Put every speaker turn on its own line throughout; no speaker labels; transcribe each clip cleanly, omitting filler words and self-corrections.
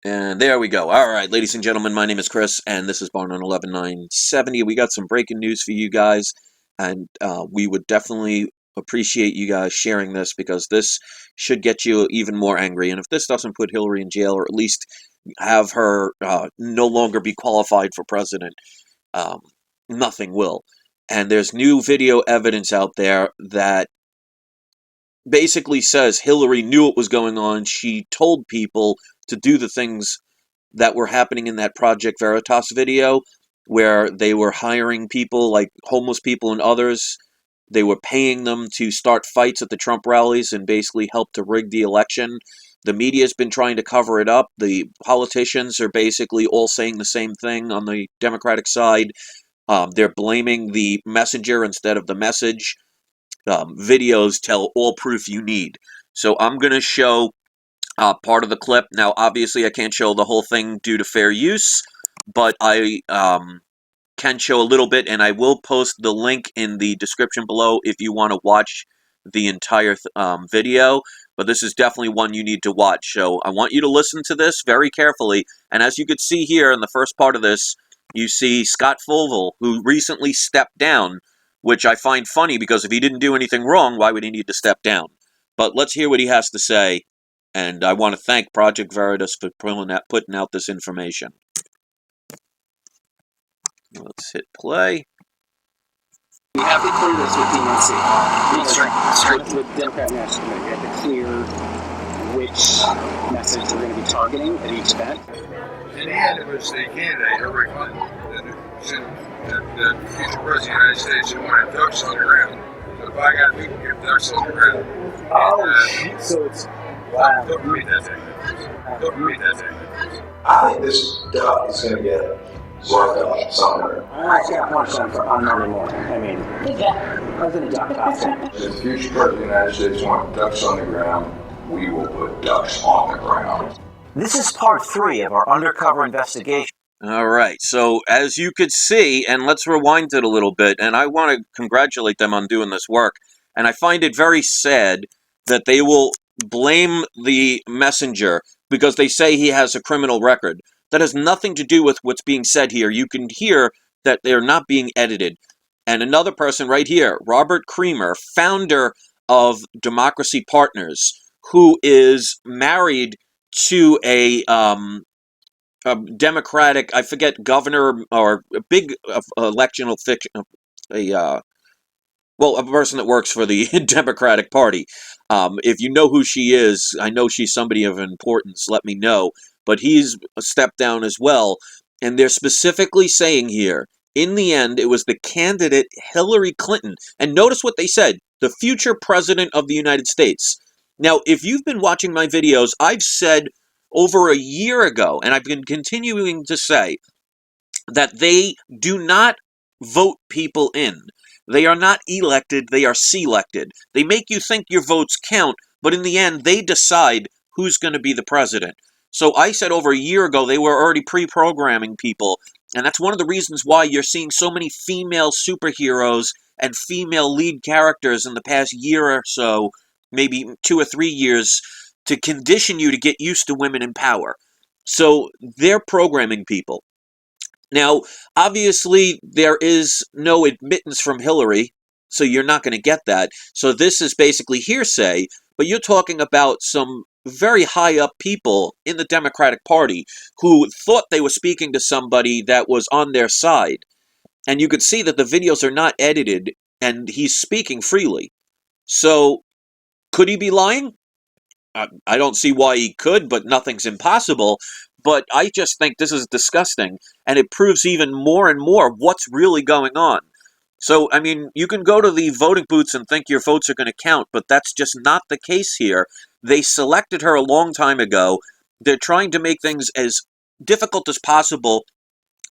And there we go. All right, ladies and gentlemen, my name is Chris, and this is Barn on 11970. We got some breaking news for you guys, and we would definitely appreciate you guys sharing this because this should get you even more angry. And if this doesn't put Hillary in jail, or at least have her no longer be qualified for president, um, nothing will. And there's new video evidence out there that basically says Hillary knew what was going on. She told people to do the things that were happening in that Project Veritas video, where they were hiring people like homeless people and others. They were paying them to start fights at the Trump rallies and basically help to rig the election. The media's been trying to cover it up. The politicians are basically all saying the same thing on the Democratic side. They're blaming the messenger instead of the message. Videos tell all proof you need. So I'm going to show part of the clip. Now, obviously, I can't show the whole thing due to fair use, but I can show a little bit, and I will post the link in the description below if you want to watch the entire video. But this is definitely one you need to watch. So I want you to listen to this very carefully. And as you can see here in the first part of this, you see Scott Fulville, who recently stepped down, which I find funny because if he didn't do anything wrong, why would he need to step down? But let's hear what he has to say. And I want to thank Project Veritas for putting out this information. Let's hit play.
We have to clear this with DNC. With Democrat National Committee, we have to clear which message they're going to be targeting at each event.
In the end, it was the candidate, Hillary Clinton, the future president of the United States, who wanted ducks on the ground. So if I got people get ducks on the ground.
So it's
wow. Don't read that thing. Don't read that thing.
I think this duck is going to get worked up somewhere.
I can't punch them on not anymore. I mean, I was in a duck costume.
If the future president of the United States wants ducks on the ground, we will put ducks on the ground.
This is part 3 of our undercover investigation.
All right, so as you could see, and let's rewind it a little bit, and I want to congratulate them on doing this work, and I find it very sad that they will blame the messenger because they say he has a criminal record. That has nothing to do with what's being said here. You can hear that they're not being edited. And another person right here, Robert Creamer, founder of Democracy Partners, who is married to a Democratic, I forget, governor or a big electional a person that works for the Democratic Party. If you know who she is, I know she's somebody of importance, let me know. But he's stepped down as well. And they're specifically saying here, in the end, it was the candidate Hillary Clinton. And notice what they said, the future president of the United States. Now, if you've been watching my videos, I've said over a year ago, and I've been continuing to say, that they do not vote people in. They are not elected, they are selected. They make you think your votes count, but in the end, they decide who's going to be the president. So I said over a year ago, they were already pre-programming people, and that's one of the reasons why you're seeing so many female superheroes and female lead characters in the past year or so, maybe 2 or 3 years, to condition you to get used to women in power. So they're programming people. Now, obviously, there is no admittance from Hillary, so you're not going to get that. So this is basically hearsay, but you're talking about some very high-up people in the Democratic Party who thought they were speaking to somebody that was on their side. And you could see that the videos are not edited, and he's speaking freely. So, could he be lying? I don't see why he could, but nothing's impossible. But I just think this is disgusting, and it proves even more and more what's really going on. So, I mean, you can go to the voting booths and think your votes are going to count, but that's just not the case here. They selected her a long time ago. They're trying to make things as difficult as possible.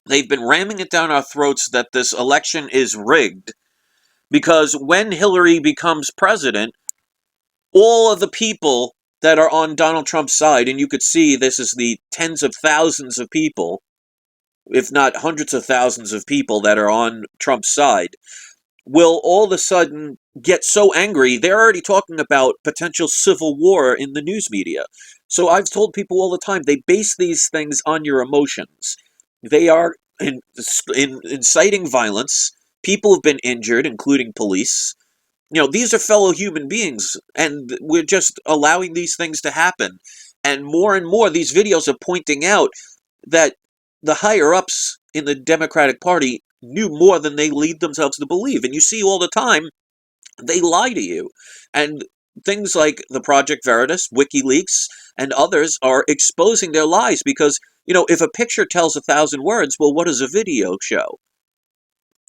They've been ramming it down our throats that this election is rigged, because when Hillary becomes president, all of the people that are on Donald Trump's side, and you could see this is the tens of thousands of people, if not hundreds of thousands of people that are on Trump's side, will all of a sudden get so angry, they're already talking about potential civil war in the news media. So I've told people all the time, they base these things on your emotions. They are inciting violence. People have been injured, including police. These are fellow human beings, and we're just allowing these things to happen. And more, these videos are pointing out that the higher-ups in the Democratic Party knew more than they lead themselves to believe. And you see all the time, they lie to you. And things like the Project Veritas, WikiLeaks, and others are exposing their lies because, if a picture tells 1,000 words, well, what does a video show?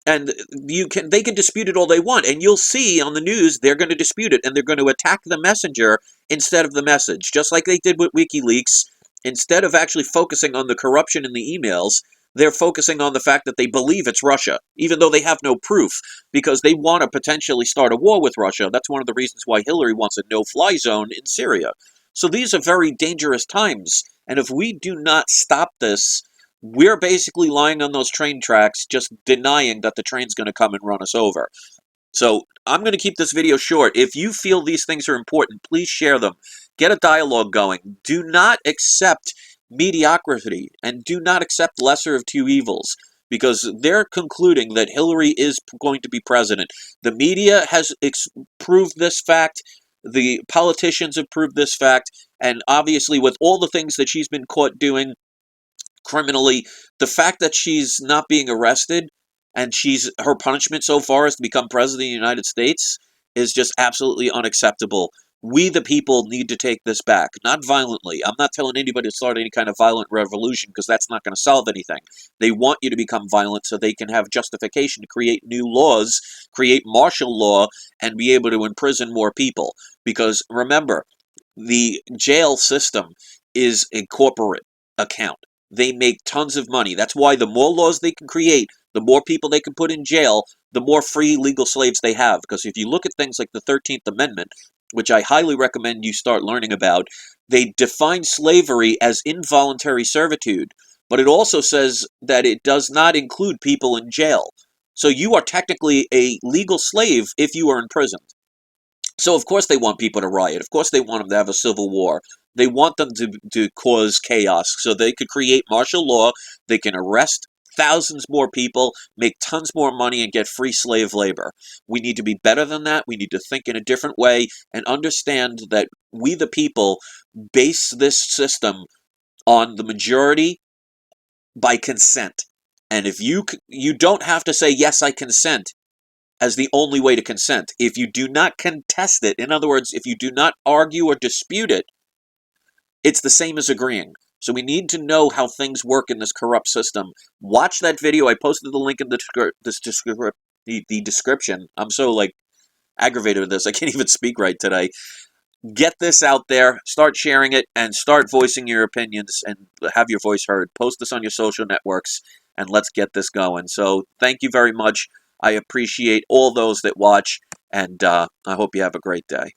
And they can dispute it all they want, and you'll see on the news they're going to dispute it, and they're going to attack the messenger instead of the message, just like they did with WikiLeaks. Instead of actually focusing on the corruption in the emails, they're focusing on the fact that they believe it's Russia, even though they have no proof, because they want to potentially start a war with Russia. That's one of the reasons why Hillary wants a no-fly zone in Syria. So these are very dangerous times, and if we do not stop this, we're basically lying on those train tracks, just denying that the train's going to come and run us over. So I'm going to keep this video short. If you feel these things are important, please share them. Get a dialogue going. Do not accept mediocrity, and do not accept lesser of two evils, because they're concluding that Hillary is going to be president. The media has proved this fact. The politicians have proved this fact. And obviously, with all the things that she's been caught doing criminally, the fact that she's not being arrested and her punishment so far is to become president of the United States is just absolutely unacceptable. We, the people, need to take this back, not violently. I'm not telling anybody to start any kind of violent revolution, because that's not going to solve anything. They want you to become violent so they can have justification to create new laws, create martial law, and be able to imprison more people. Because remember, the jail system is a corporate account. They make tons of money. That's why the more laws they can create, the more people they can put in jail, the more free legal slaves they have. Because if you look at things like the 13th Amendment, which I highly recommend you start learning about, they define slavery as involuntary servitude. But it also says that it does not include people in jail. So you are technically a legal slave if you are imprisoned. So of course they want people to riot. Of course they want them to have a civil war. They want them to cause chaos so they could create martial law. They can arrest thousands more people, make tons more money, and get free slave labor. We need to be better than that. We need to think in a different way and understand that we, the people, base this system on the majority by consent. And if you don't have to say, yes, I consent, as the only way to consent. If you do not contest it, in other words, if you do not argue or dispute it, it's the same as agreeing. So we need to know how things work in this corrupt system. Watch that video. I posted the link in the description. I'm so aggravated with this. I can't even speak right today. Get this out there. Start sharing it and start voicing your opinions and have your voice heard. Post this on your social networks and let's get this going. So thank you very much. I appreciate all those that watch, and I hope you have a great day.